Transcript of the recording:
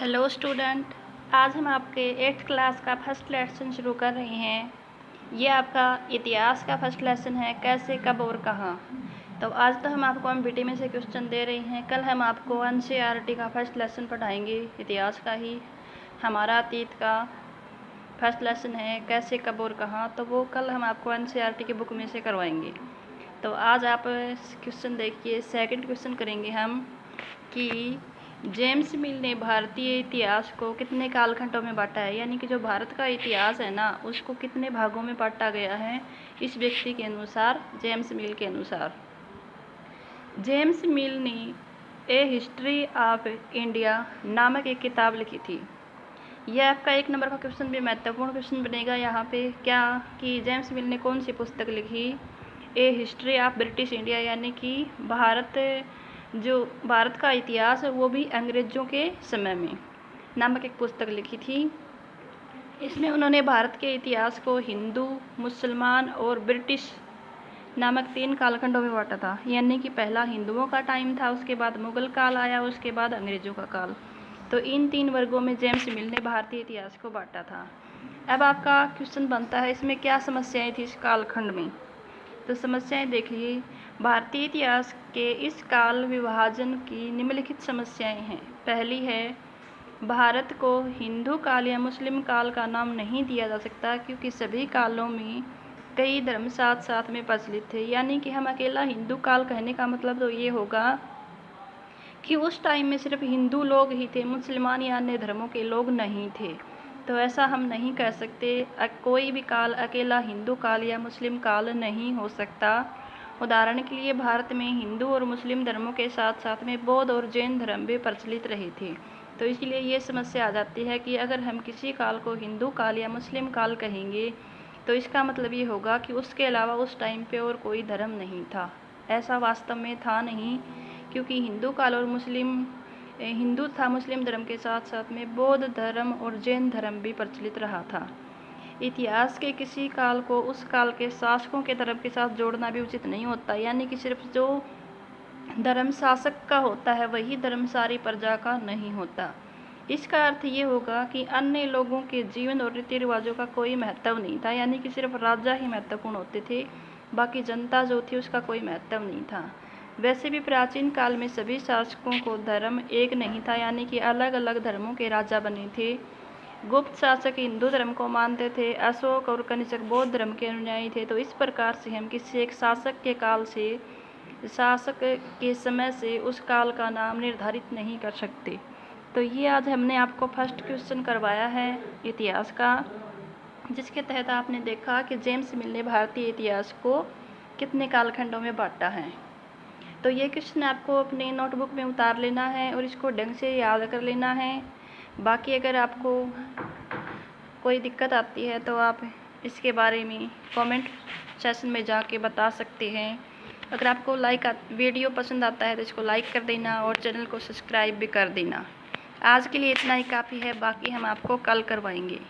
Hello student, आज हम आपके 8th क्लास का फर्स्ट लेसन शुरू कर रहे हैं। ये आपका इतिहास का फर्स्ट लेसन है, कैसे, कब और कहाँ। तो आज तो हम आपको एमपीटी में से क्वेश्चन दे रहे हैं। कल हम आपको एनसीईआरटी का फर्स्ट लेसन पढ़ाएंगे, इतिहास का ही। हमारा अतीत का फर्स्ट लेसन है कैसे, कब और कहाँ, तो वो कल हम आपको एनसीईआरटी की बुक में से करवाएंगे। तो आज आप क्वेश्चन देखिए। सेकंड क्वेश्चन करेंगे हम कि जेम्स मिल ने भारतीय इतिहास को कितने कालखंडों में बांटा है, यानी कि जो भारत का इतिहास है ना, उसको कितने भागों में बांटा गया है इस व्यक्ति के अनुसार, जेम्स मिल के अनुसार। जेम्स मिल ने ए हिस्ट्री ऑफ इंडिया नामक एक किताब लिखी थी। यह आपका 1 नंबर का क्वेश्चन भी महत्वपूर्ण क्वेश्चन बनेगा यहाँ पे। क्या कि जेम्स मिल ने कौन सी पुस्तक लिखी? ए हिस्ट्री ऑफ ब्रिटिश इंडिया, यानी कि जो भारत का इतिहास है वो भी अंग्रेज़ों के समय में नामक एक पुस्तक लिखी थी। इसमें उन्होंने भारत के इतिहास को हिंदू, मुसलमान और ब्रिटिश नामक 3 कालखंडों में बांटा था। यानी कि पहला हिंदुओं का टाइम था, उसके बाद मुगल काल आया, उसके बाद अंग्रेज़ों का काल। तो इन 3 वर्गों में जेम्स मिल ने भारतीय इतिहास को बांटा था। अब आपका क्वेश्चन बनता है, इसमें क्या समस्याएं थी इस कालखंड में। तो समस्याएं देखिए। भारतीय इतिहास के इस काल विभाजन की निम्नलिखित समस्याएं हैं। पहली है, भारत को हिंदू काल या मुस्लिम काल का नाम नहीं दिया जा सकता, क्योंकि सभी कालों में कई धर्म साथ साथ में प्रचलित थे। यानी कि हम अकेला हिंदू काल कहने का मतलब तो ये होगा कि उस टाइम में सिर्फ हिंदू लोग ही थे, मुसलमान या अन्य धर्मों के लोग नहीं थे। तो ऐसा हम नहीं कह सकते। कोई भी काल अकेला हिंदू काल या मुस्लिम काल नहीं हो सकता। उदाहरण के लिए भारत में हिंदू और मुस्लिम धर्मों के साथ साथ में बौद्ध और जैन धर्म भी प्रचलित रहे थे। तो इसलिए ये समस्या आ जाती है कि अगर हम किसी काल को हिंदू काल या मुस्लिम काल कहेंगे तो इसका मतलब ये होगा कि उसके अलावा उस टाइम पे और कोई धर्म नहीं था। ऐसा वास्तव में था नहीं, क्योंकि हिंदू काल और हिंदू था, मुस्लिम धर्म के साथ साथ में बौद्ध धर्म और जैन धर्म भी प्रचलित रहा था। इतिहास के किसी काल को उस काल के शासकों के धर्म के साथ जोड़ना भी उचित नहीं होता। यानी कि सिर्फ जो धर्म शासक का होता है वही धर्म सारी प्रजा का नहीं होता। इसका अर्थ ये होगा कि अन्य लोगों के जीवन और रीति रिवाजों का कोई महत्व नहीं था। यानी कि सिर्फ राजा ही महत्वपूर्ण होते थे, बाकी जनता जो थी उसका कोई महत्व नहीं था। वैसे भी प्राचीन काल में सभी शासकों को धर्म एक नहीं था, यानी कि अलग अलग धर्मों के राजा बने थे। गुप्त शासक हिंदू धर्म को मानते थे, अशोक और कनिष्क बौद्ध धर्म के अनुयायी थे। तो इस प्रकार से हम किसी एक शासक के समय से उस काल का नाम निर्धारित नहीं कर सकते। तो ये आज हमने आपको फर्स्ट क्वेश्चन करवाया है इतिहास का, जिसके तहत आपने देखा कि जेम्स मिल ने भारतीय इतिहास को कितने कालखंडों में बांटा है। तो ये क्वेश्चन आपको अपने नोटबुक में उतार लेना है और इसको ढंग से याद कर लेना है। बाकी अगर आपको कोई दिक्कत आती है तो आप इसके बारे में कमेंट सेशन में जाके बता सकते हैं। अगर आपको वीडियो पसंद आता है तो इसको लाइक कर देना और चैनल को सब्सक्राइब भी कर देना। आज के लिए इतना ही काफ़ी है, बाकी हम आपको कल करवाएंगे।